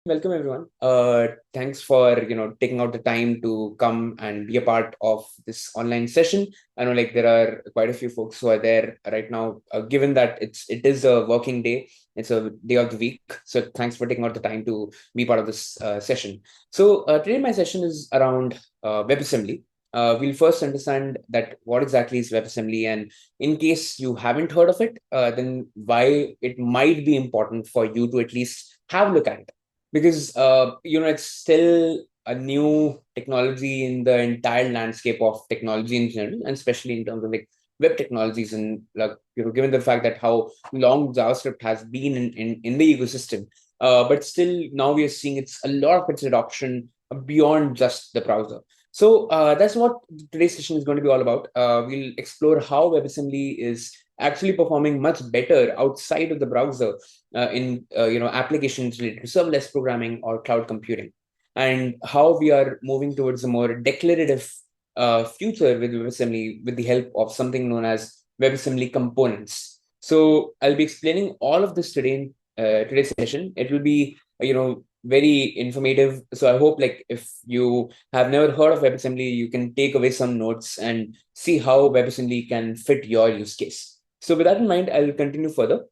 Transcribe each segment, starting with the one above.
Welcome everyone. Thanks for taking out the time to come and be a part of this online session. I know there are quite a few folks who are there right now. Given that it is a working day, it's a day of the week. So thanks for taking out the time to be part of this session. So today my session is around WebAssembly. We'll first understand that what exactly is WebAssembly, and in case you haven't heard of it, then why it might be important for you to at least have a look at it because it's still a new technology in the entire landscape of technology in general, and especially in terms of web technologies, and given the fact that how long JavaScript has been in the ecosystem, but still now we are seeing it's a lot of its adoption beyond just the browser. So that's what today's session is going to be all about. We'll explore how WebAssembly is actually performing much better outside of the browser in applications related to serverless programming or cloud computing, and how we are moving towards a more declarative future with WebAssembly with the help of something known as WebAssembly components. So I'll be explaining all of this today in today's session. It will be very informative. So I hope if you have never heard of WebAssembly, you can take away some notes and see how WebAssembly can fit your use case. So with that in mind, I'll continue further.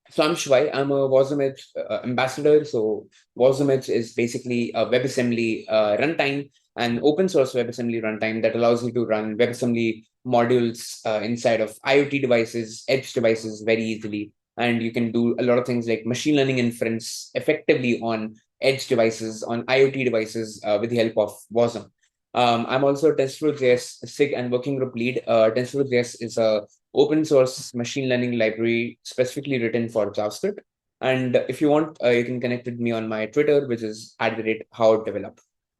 So I'm Shivay. I'm a WasmImage ambassador. So WasmImage is basically a WebAssembly runtime, an open source WebAssembly runtime that allows you to run WebAssembly modules inside of IoT devices, edge devices very easily. And you can do a lot of things like machine learning inference effectively on edge devices, on IoT devices with the help of Wasm. I'm also a TensorFlow.js SIG and working group lead. TensorFlow.js is a open source machine learning library specifically written for JavaScript. And if you want, you can connect with me on my Twitter, which is @howdevelop.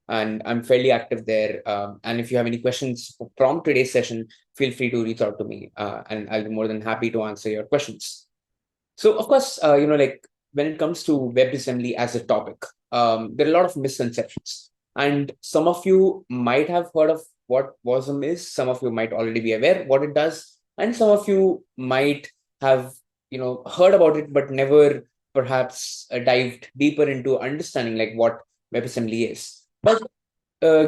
And I'm fairly active there. And if you have any questions from today's session, feel free to reach out to me, and I'll be more than happy to answer your questions. So, of course, when it comes to WebAssembly as a topic, there are a lot of misconceptions. And some of you might have heard of what WASM is. Some of you might already be aware what it does, and some of you might have heard about it but never perhaps dived deeper into understanding what WebAssembly is. But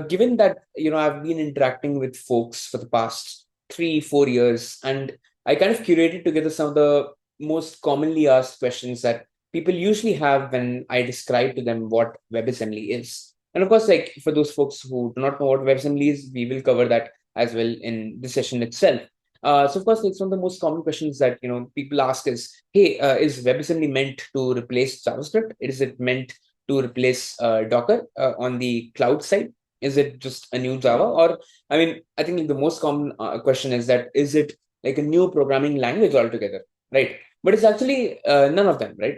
given that I've been interacting with folks for the past 3-4 years, and I kind of curated together some of the most commonly asked questions that people usually have when I describe to them what WebAssembly is. And of course, for those folks who do not know what WebAssembly is, we will cover that as well in the session itself. So of course, like some of the most common questions that people ask is, "Hey, is WebAssembly meant to replace JavaScript? Is it meant to replace Docker on the cloud side? Is it just a new Java?" Or I mean, I think the most common question is that is it like a new programming language altogether, right? But it's actually none of them, right?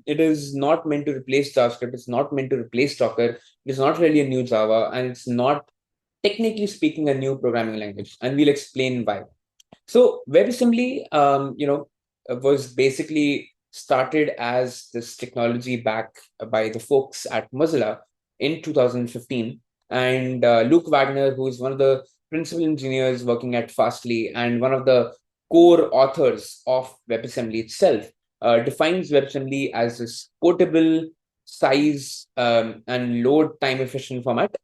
It is not meant to replace JavaScript. It's not meant to replace Docker. It's not really a new Java, and it's not technically speaking a new programming language. And we'll explain why. So WebAssembly, was basically started as this technology back by the folks at Mozilla in 2015. And Luke Wagner, who is one of the principal engineers working at Fastly and one of the core authors of WebAssembly itself, defines WebAssembly as this portable, size, and load time efficient format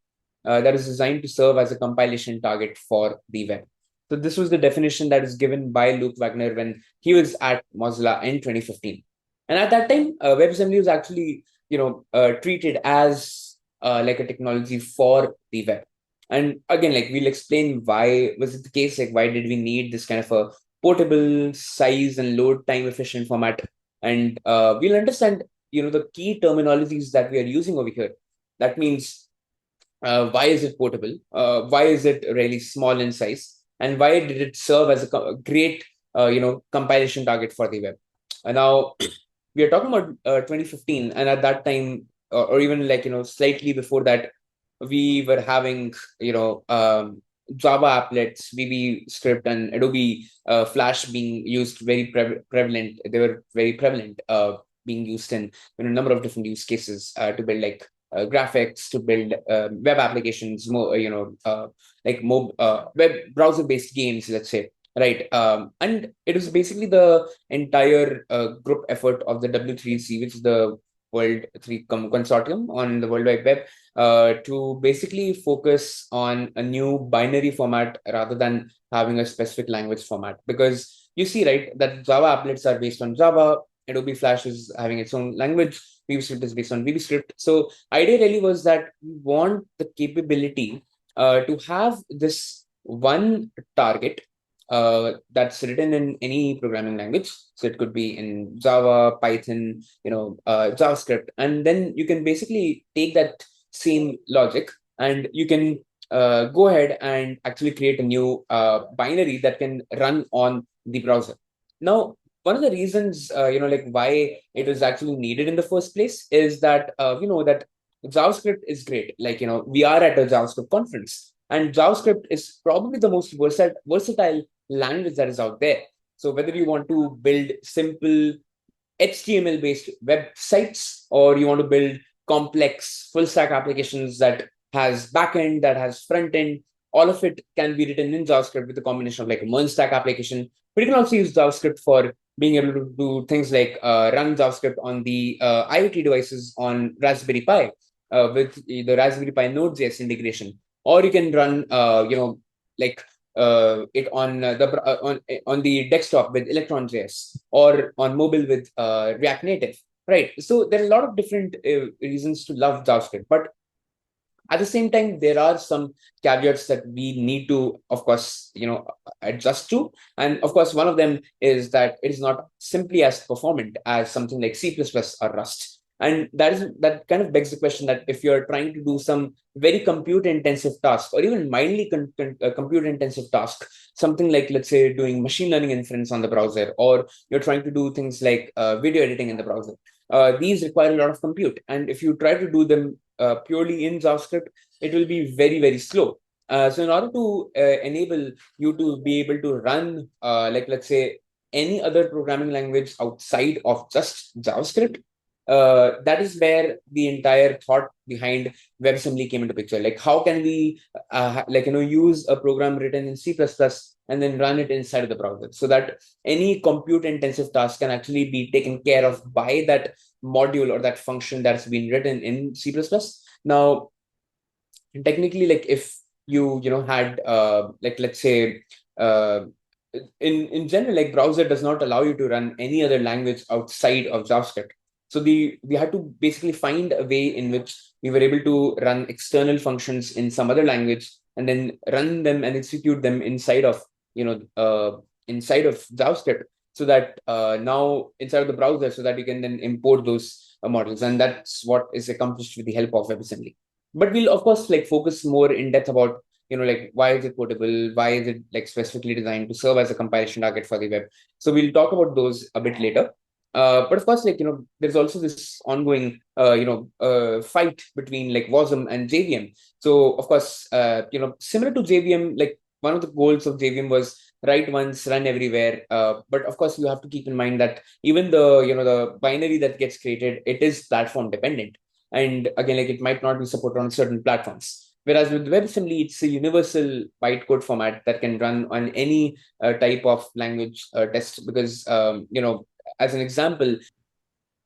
that is designed to serve as a compilation target for the web. So this was the definition that is given by Luke Wagner when he was at Mozilla in 2015. And at that time, WebAssembly was actually, treated as like a technology for the web. And again, we'll explain why was it the case, why did we need this kind of a portable, size and load time efficient format. And we'll understand, the key terminologies that we are using over here. That means why is it portable? Why is it really small in size? And why did it serve as a great, compilation target for the web? And now we are talking about 2015, and at that time, or even slightly before that, we were having Java applets, VB script, and Adobe Flash being used very prevalent. They were very prevalent, being used in a number of different use cases to build graphics, to build web applications, more web browser based games, let's say, right? And it was basically the entire group effort of the W3C, which is the World 3 Consortium on the World Wide Web to basically focus on a new binary format rather than having a specific language format. Because you see, right, that Java applets are based on Java, Adobe Flash is having its own language, VBScript is based on VBScript. So idea really was that we want the capability to have this one target that's written in any programming language. So it could be in Java, Python, JavaScript, and then you can basically take that same logic and you can go ahead and actually create a new binary that can run on the browser. Now, one of the reasons, like why it was actually needed in the first place is that that JavaScript is great. Like we are at a JavaScript conference, and JavaScript is probably the most versatile language that is out there. So whether you want to build simple HTML based websites or you want to build complex full stack applications that has backend, that has front end, all of it can be written in JavaScript with a combination of like a merge stack application. But you can also use JavaScript for being able to do things like run JavaScript on the IoT devices on Raspberry Pi with the Raspberry Pi Node.js integration, or you can run like it on on the desktop with Electron.js or on mobile with React Native, right? So there are a lot of different reasons to love JavaScript, but at the same time, there are some caveats that we need to, of course, adjust to. And of course, one of them is that it is not simply as performant as something like C++ or Rust. And that kind of begs the question that if you're trying to do some very compute intensive task or even mildly compute intensive task, something like, let's say, doing machine learning inference on the browser, or you're trying to do things like video editing in the browser, these require a lot of compute. And if you try to do them purely in JavaScript, it will be very, very slow. So in order to enable you to be able to run, like, let's say, any other programming language outside of just JavaScript, that is where the entire thought behind WebAssembly came into picture. Like, how can we, use a program written in C++ and then run it inside of the browser so that any compute intensive task can actually be taken care of by that module or that function that's been written in C++. Now, technically, like if you had like, let's say, uh, in general, like browser does not allow you to run any other language outside of JavaScript. So we had to basically find a way in which we were able to run external functions in some other language and then run them and execute them inside of inside of JavaScript, so that now inside of the browser, so that you can then import those models, and that's what is accomplished with the help of WebAssembly. But we'll of course like focus more in depth about like why is it portable, why is it like specifically designed to serve as a compilation target for the web. So we'll talk about those a bit later. But of course, like there's also this ongoing fight between like WASM and JVM. So of course, similar to JVM, like one of the goals of JVM was write once, run everywhere. But of course, you have to keep in mind that even the binary that gets created, it is platform dependent. And again, like it might not be supported on certain platforms. Whereas with WebAssembly, it's a universal bytecode format that can run on any type of language test. Because as an example,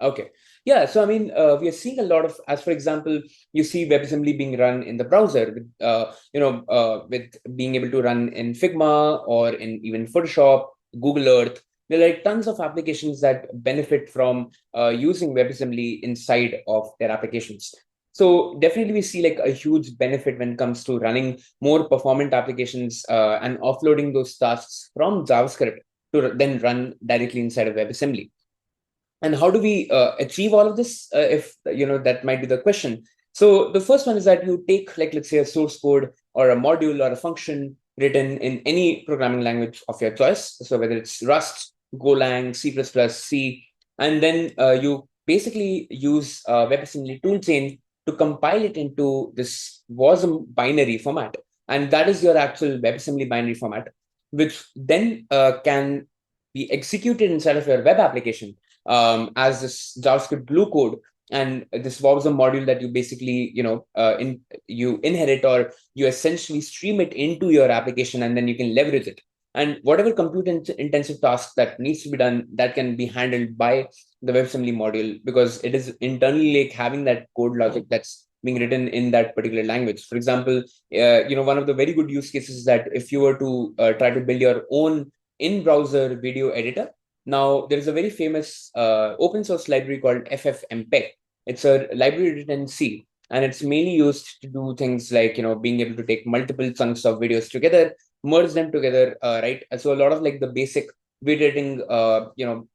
okay, yeah. So I mean, we are seeing a lot of, as for example, you see WebAssembly being run in the browser, with being able to run in Figma or in even Photoshop, Google Earth. There are like tons of applications that benefit from using WebAssembly inside of their applications. So definitely we see like a huge benefit when it comes to running more performant applications and offloading those tasks from JavaScript to then run directly inside of WebAssembly. And how do we achieve all of this? If that might be the question. So the first one is that you take, like, let's say, a source code or a module or a function written in any programming language of your choice. So whether it's Rust, Golang, C++, C, and then you basically use WebAssembly toolchain to compile it into this WASM binary format. And that is your actual WebAssembly binary format, which then can be executed inside of your web application as this JavaScript glue code. And this was a module that you basically, you inherit, or you essentially stream it into your application, and then you can leverage it. And whatever compute intensive task that needs to be done, that can be handled by the WebAssembly module, because it is internally like having that code logic that's being written in that particular language. For example, one of the very good use cases is that if you were to try to build your own in-browser video editor, now there is a very famous open source library called FFmpeg. It's a library written in C, and it's mainly used to do things like being able to take multiple chunks of videos together, merge them together, right? So a lot of like the basic video editing,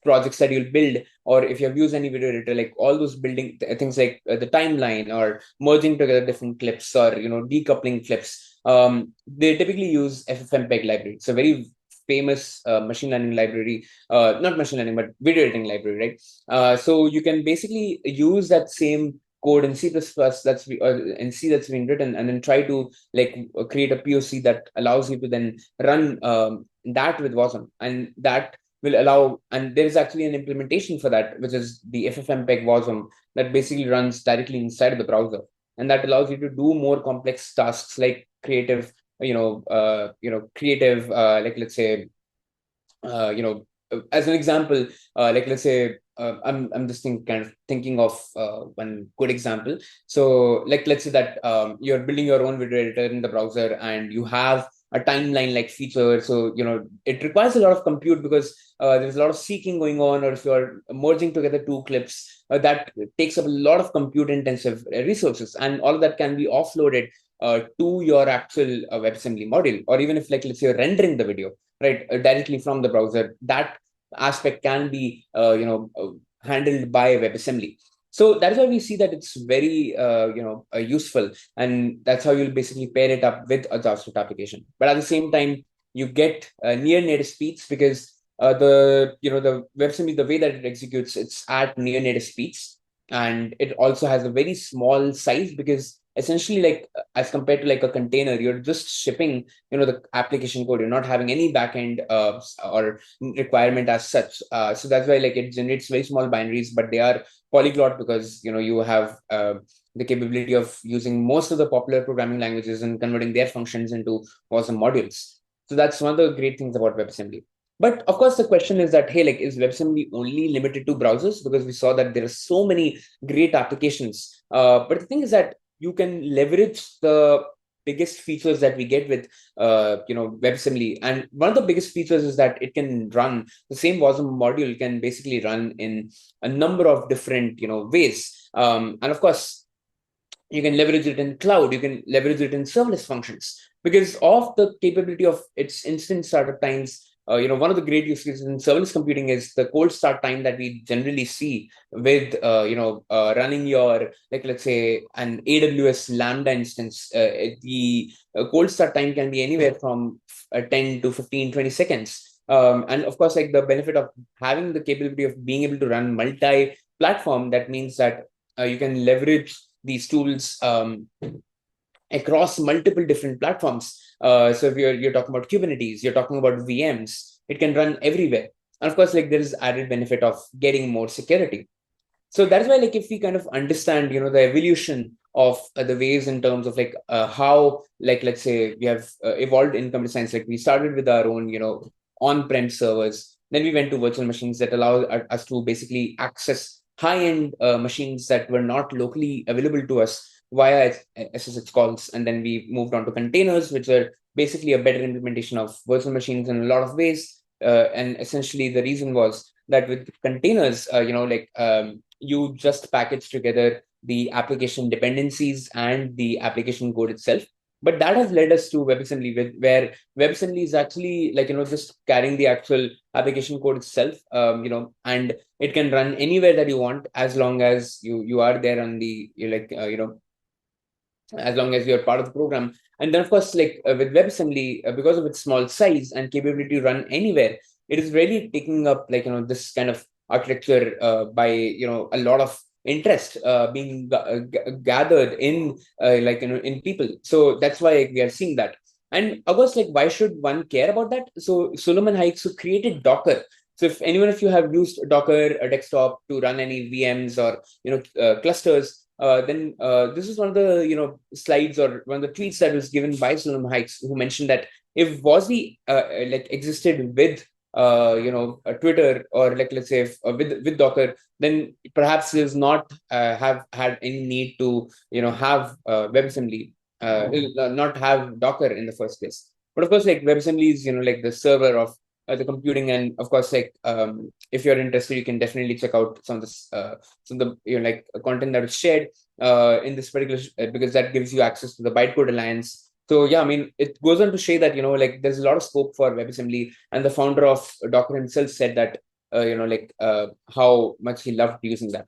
projects that you'll build, or if you have used any video editor, like all those building things like the timeline or merging together different clips, or decoupling clips, they typically use FFmpeg library. It's a very famous machine learning library, not machine learning but video editing library, right? So you can basically use that same code in C++ in C that's been written, and then try to like create a POC that allows you to then run that with Wasm, and that will allow, and there is actually an implementation for that, which is the FFmpeg Wasm, that basically runs directly inside of the browser, and that allows you to do more complex tasks like creative, like let's say, as an example, like let's say, I'm just kind of thinking of one good example. So like let's say that you're building your own video editor in the browser, and you have a timeline like feature. So it requires a lot of compute, because there's a lot of seeking going on, or if you're merging together two clips, that takes up a lot of compute intensive resources, and all of that can be offloaded to your actual WebAssembly module. Or even if like let's say you're rendering the video right directly from the browser, that aspect can be handled by WebAssembly. So that's why we see that it's very useful, and that's how you'll basically pair it up with a JavaScript application. But at the same time, you get near native speeds, because the WebAssembly, the way that it executes, it's at near native speeds, and it also has a very small size, because essentially, like as compared to like a container, you're just shipping the application code. You're not having any backend or requirement as such. So that's why like it generates very small binaries, but they are polyglot, because you have the capability of using most of the popular programming languages and converting their functions into awesome modules. So that's one of the great things about WebAssembly. But of course, the question is that, hey, like, is WebAssembly only limited to browsers? Because we saw that there are so many great applications. But the thing is that you can leverage the biggest features that we get with WebAssembly. And one of the biggest features is that it can run the same Wasm module, can basically run in a number of different ways. And of course, you can leverage it in cloud, you can leverage it in serverless functions, because of the capability of its instant startup times. One of the great use cases in serverless computing is the cold start time that we generally see with running your, like let's say, an AWS Lambda instance. The cold start time can be anywhere from 10 to 15, 20 seconds. And of course, like the benefit of having the capability of being able to run multi-platform, that means that you can leverage these tools across multiple different platforms. So if you're talking about Kubernetes, you're talking about VMs, it can run everywhere. And of course, like there is added benefit of getting more security. So that's why, like, if we kind of understand, the evolution of the ways in terms of like how, like, let's say we have evolved in computer science. Like we started with our own, on-prem servers. Then we went to virtual machines that allow us to basically access high-end machines that were not locally available to us via SSH calls. And then we moved on to containers, which are basically a better implementation of virtual machines in a lot of ways. And essentially, the reason was that with containers, you just package together the application dependencies and the application code itself. But that has led us to WebAssembly, where WebAssembly is actually like, just carrying the actual application code itself, and it can run anywhere that you want, as long as you are there on the, as long as you're part of the program. And then, of course, like with WebAssembly, because of its small size and capability to run anywhere, it is really taking up like, this kind of architecture by, a lot of interest being gathered in in people. So that's why we are seeing that. And of course, like, why should one care about that? So Solomon Hykes, who created Docker. So if anyone of you have used Docker, a desktop, to run any VMs or clusters, then this is one of the slides or one of the tweets that was given by Solomon Hikes, who mentioned that if WASI like existed with Twitter, or like let's say if, with Docker, then perhaps it does not have had any need to have WebAssembly, not have Docker in the first place. But of course, like WebAssembly is like the server of the computing, and of course, like if you're interested, you can definitely check out some of this some of the like content that is shared in this particular because that gives you access to the bytecode alliance. So yeah, I mean, it goes on to say that like there's a lot of scope for WebAssembly, and the founder of Docker himself said that how much he loved using that.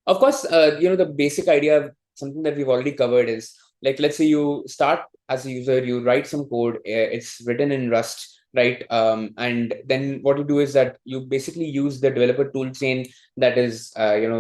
Of course, the basic idea, something that we've already covered, is like, let's say you start as a user, you write some code, it's written in Rust, right? And then what you do is that you basically use the developer toolchain that is,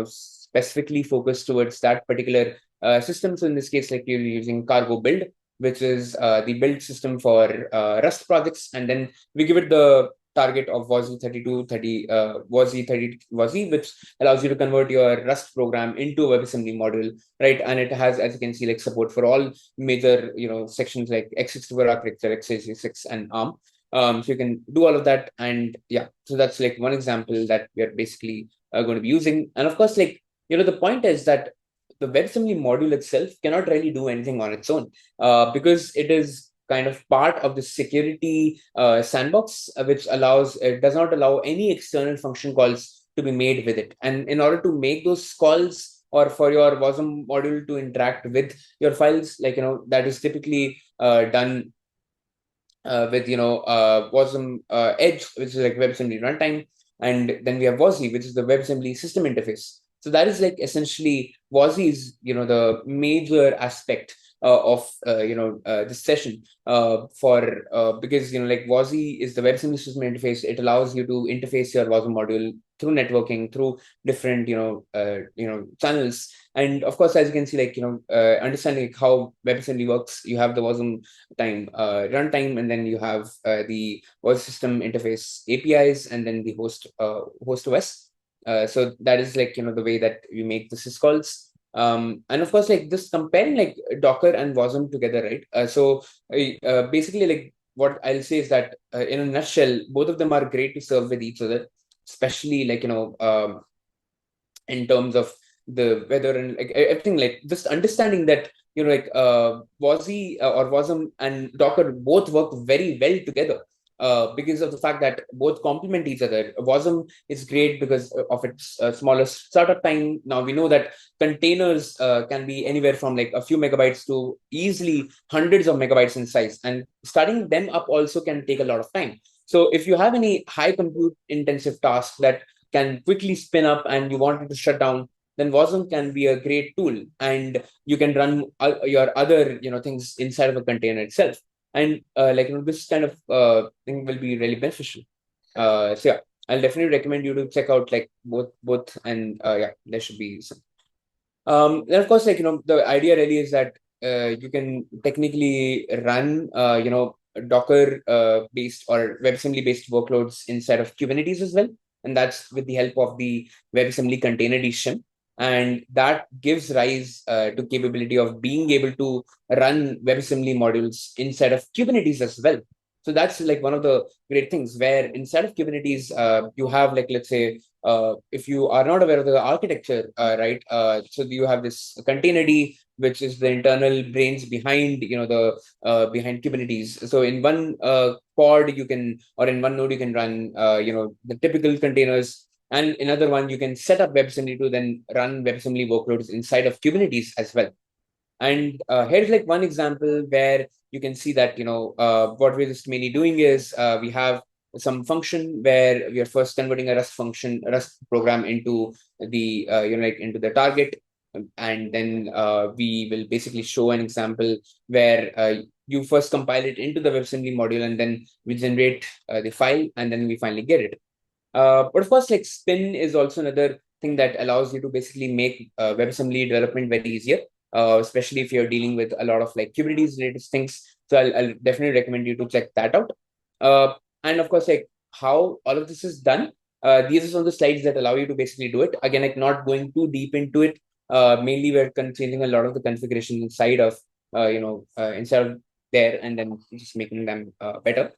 specifically focused towards that particular system. So in this case, like you're using Cargo Build, which is the build system for Rust projects, and then we give it the target of WASI 3230 WASI 30 WASI, which allows you to convert your Rust program into a WebAssembly module, right? And it has, as you can see, like support for all major sections like x64 architecture, x86, and ARM. So you can do all of that, and yeah, so that's like one example that we are basically going to be using. And of course, like the point is that the WebAssembly module itself cannot really do anything on its own, because it is kind of part of the security sandbox, which does not allow any external function calls to be made with it. And in order to make those calls, or for your WASM module to interact with your files, like that is typically done with WASM Edge, which is like WebAssembly runtime, and then we have WASI, which is the WebAssembly system interface. So that is like essentially WASI is the major aspect of this session for because like WASI is the WebAssembly system interface. It allows you to interface your WASM module through networking, through different channels. And of course, as you can see, like understanding how WebAssembly works, you have the WASM time runtime, and then you have the voice system interface APIs, and then the host OS. So that is like the way that we make the syscalls. And of course, like just comparing like Docker and WASM together, right? Basically, like what I'll say is that in a nutshell, both of them are great to serve with each other, especially like in terms of the weather and like everything. Like just understanding that like WASI or WASM and Docker both work very well together. Because of the fact that both complement each other. WASM is great because of its smaller startup time. Now we know that containers can be anywhere from like a few megabytes to easily hundreds of megabytes in size, and starting them up also can take a lot of time. So if you have any high compute intensive task that can quickly spin up and you want it to shut down, then WASM can be a great tool, and you can run your other things inside of a container itself. And this kind of thing will be really beneficial. So yeah, I'll definitely recommend you to check out like both, and yeah, there should be some. Then of course, like the idea really is that you can technically run Docker based or WebAssembly based workloads inside of Kubernetes as well, and that's with the help of the WebAssembly container edition. And that gives rise to capability of being able to run WebAssembly modules inside of Kubernetes as well. So that's like one of the great things where inside of Kubernetes, you have like, let's say, if you are not aware of the architecture, right? So you have this containerd, which is the internal brains behind, the behind Kubernetes. So in one pod, you can, or in one node, you can run, the typical containers. And another one, you can set up WebAssembly to then run WebAssembly workloads inside of Kubernetes as well. And here's like one example where you can see that, what we're just mainly doing is we have some function where we are first converting a Rust program into the, like into the target. And then we will basically show an example where you first compile it into the WebAssembly module, and then we generate the file, and then we finally get it. But of course, like Spin is also another thing that allows you to basically make WebAssembly development very easier, especially if you're dealing with a lot of like Kubernetes related things. So I'll definitely recommend you to check that out. And of course, like how all of this is done. These are some of the slides that allow you to basically do it. Again, like not going too deep into it. Mainly we're changing a lot of the configuration inside of inside of there, and then just making them better.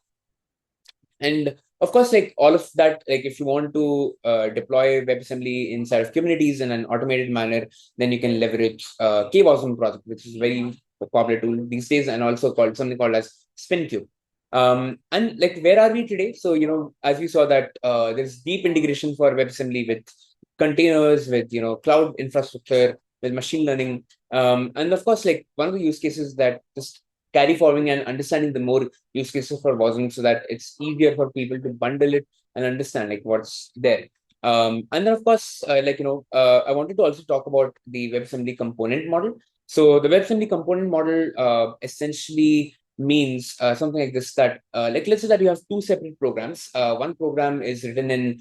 And of course, like all of that, like if you want to deploy WebAssembly inside of Kubernetes in an automated manner, then you can leverage KWasm project, which is very popular tool these days, and also called something called as SpinQ. And like, where are we today? So, as you saw that there's deep integration for WebAssembly with containers, with, cloud infrastructure, with machine learning. And of course, like one of the use cases that just carry forwarding and understanding the more use cases for wasm, so that it's easier for people to bundle it and understand like what's there. And then of course, I wanted to also talk about the WebAssembly component model. So the WebAssembly component model essentially means something like this, that like let's say that you have two separate programs. One program is written in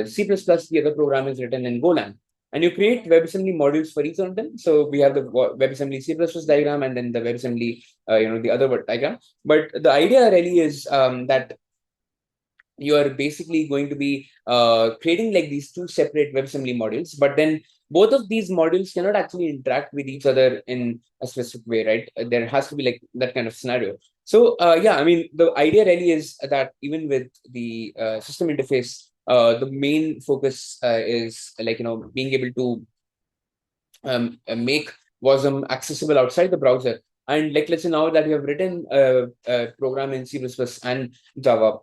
C++, the other program is written in Golang, and you create WebAssembly modules for each of them. So we have the WebAssembly C++ diagram, and then the WebAssembly, the other word diagram. But the idea really is that you are basically going to be creating like these two separate WebAssembly modules, but then both of these modules cannot actually interact with each other in a specific way, right? There has to be like that kind of scenario. So yeah, I mean, the idea really is that even with the system interface, the main focus is like, being able to make WASM accessible outside the browser. And like, let's say now that you have written a program in C++ and Java,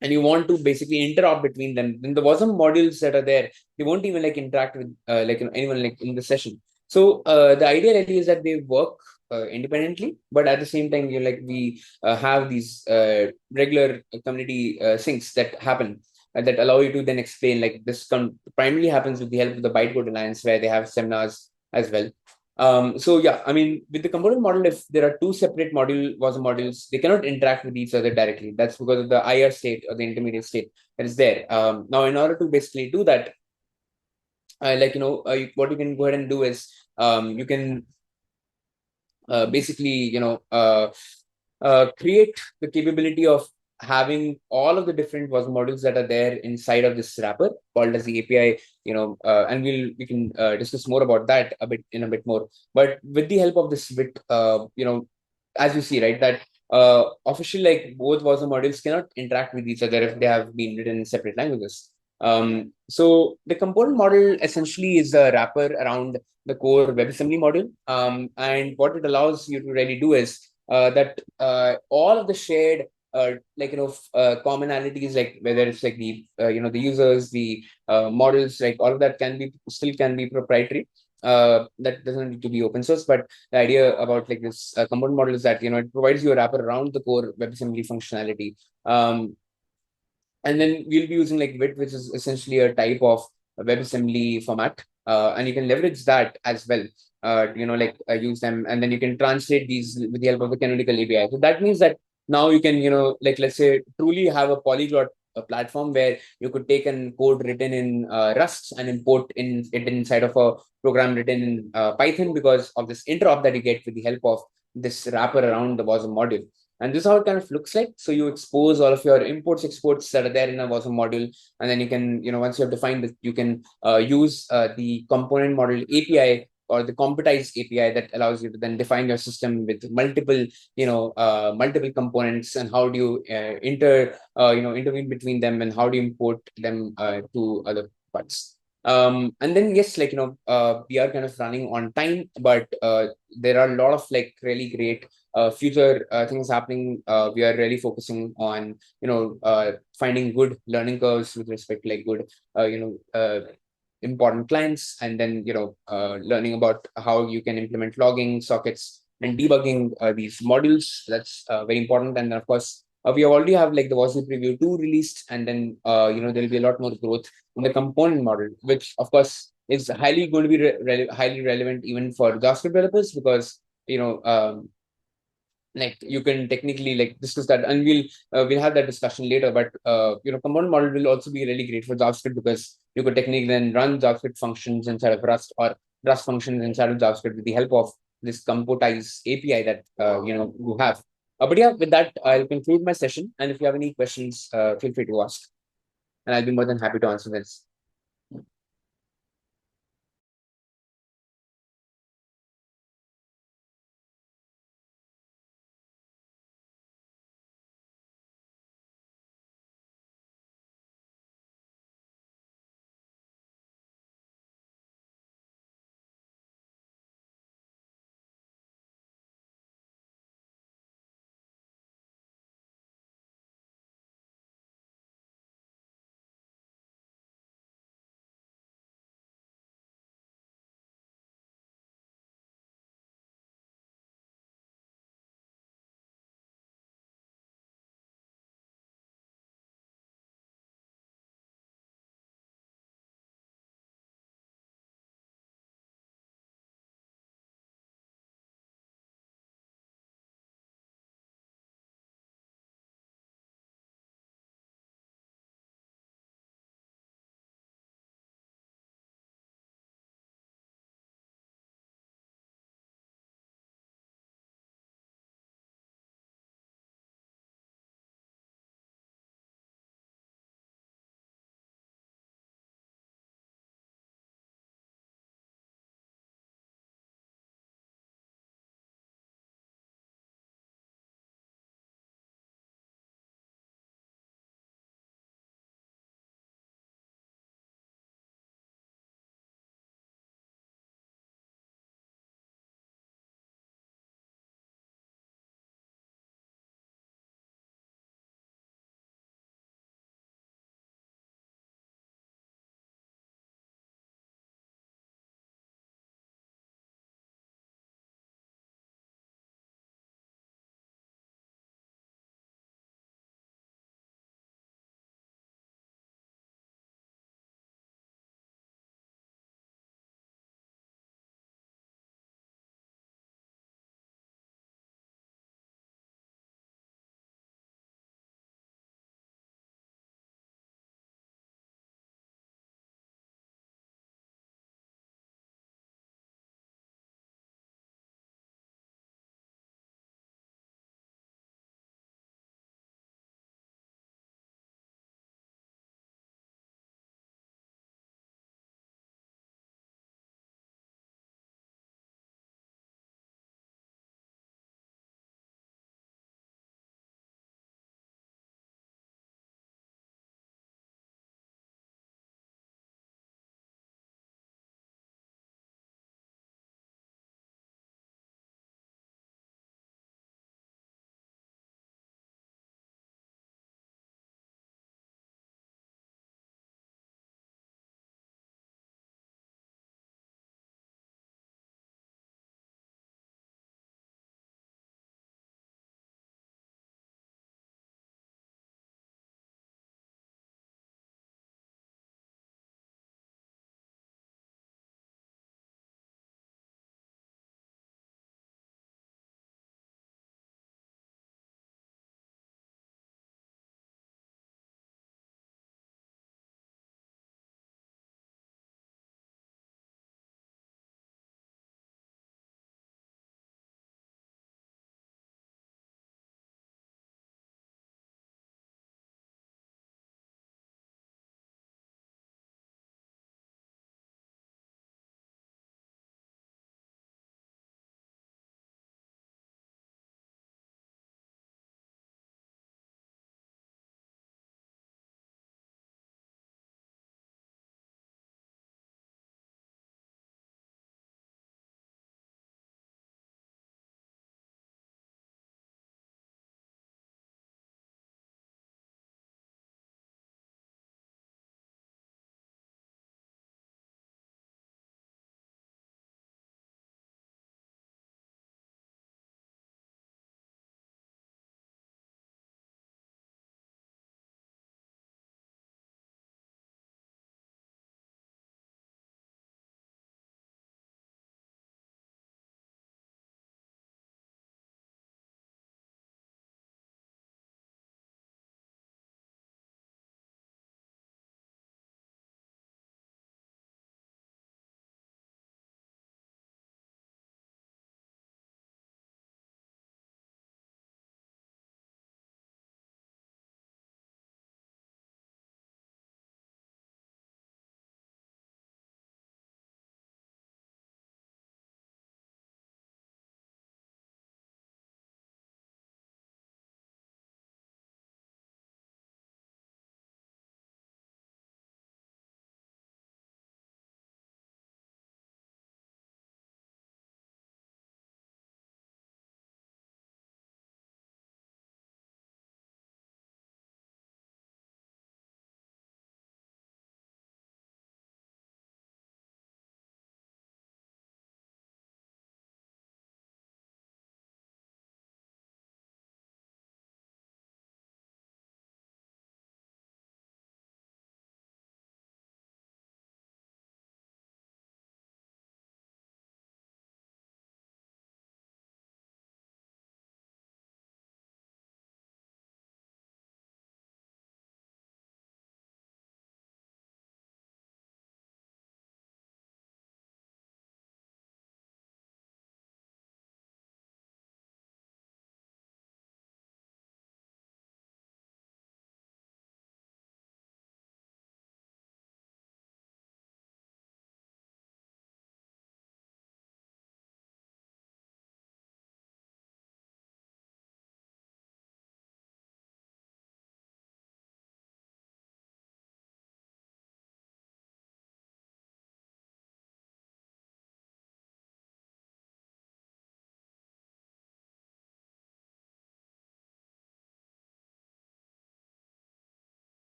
and you want to basically interop between them, then the WASM modules that are there, they won't even like interact with anyone like in the session. So the idea really is that they work independently, but at the same time, we have these regular community syncs that happen, that allow you to then explain, like this primarily happens with the help of the Bytecode Alliance, where they have seminars as well. So yeah, I mean, with the component model, if there are two separate WASM modules, they cannot interact with each other directly. That's because of the IR state, or the intermediate state, that is there. Now, in order to basically do that, what you can go ahead and do is, you can basically, create the capability of having all of the different WASM modules that are there inside of this wrapper called as the API, and we can discuss more about that a bit more. But with the help of this bit, as you see, right, that officially, like, both WASM modules cannot interact with each other if they have been written in separate languages. So the component model essentially is a wrapper around the core WebAssembly module. And what it allows you to really do is that all of the shared commonalities, like whether it's like the the users, the models, like all of that can be proprietary. That doesn't need to be open source, but the idea about like this component model is that it provides you a wrapper around the core WebAssembly functionality. And then we'll be using like WIT, which is essentially a type of a WebAssembly format. And you can leverage that as well. Use them, and then you can translate these with the help of the canonical API. So that means that now you can, like, let's say, truly have a polyglot platform where you could take a code written in Rust and import it inside of a program written in Python, because of this interop that you get with the help of this wrapper around the WASM module. And this is how it kind of looks like. So you expose all of your imports, exports that are there in a WASM module. And then you can, once you have defined it, you can use the component model API, or the competized API, that allows you to then define your system with multiple, multiple components, and how do you intervene between them, and how do you import them to other parts. And then, yes, we are kind of running on time, but there are a lot of like really great future things happening. We are really focusing on finding good learning curves with respect to like good important clients, and then learning about how you can implement logging sockets and debugging these modules. That's very important. And then, of course, we already have like the WASM preview 2 released, and then there'll be a lot more growth in the component model, which of course is highly going to be highly relevant even for JavaScript developers, because like you can technically like discuss that, and we'll have that discussion later. But component model will also be really great for JavaScript, because you could technically then run JavaScript functions inside of Rust, or Rust functions inside of JavaScript, with the help of this compotized API that you have. But yeah, with that, I'll conclude my session, and if you have any questions, feel free to ask, and I'll be more than happy to answer this.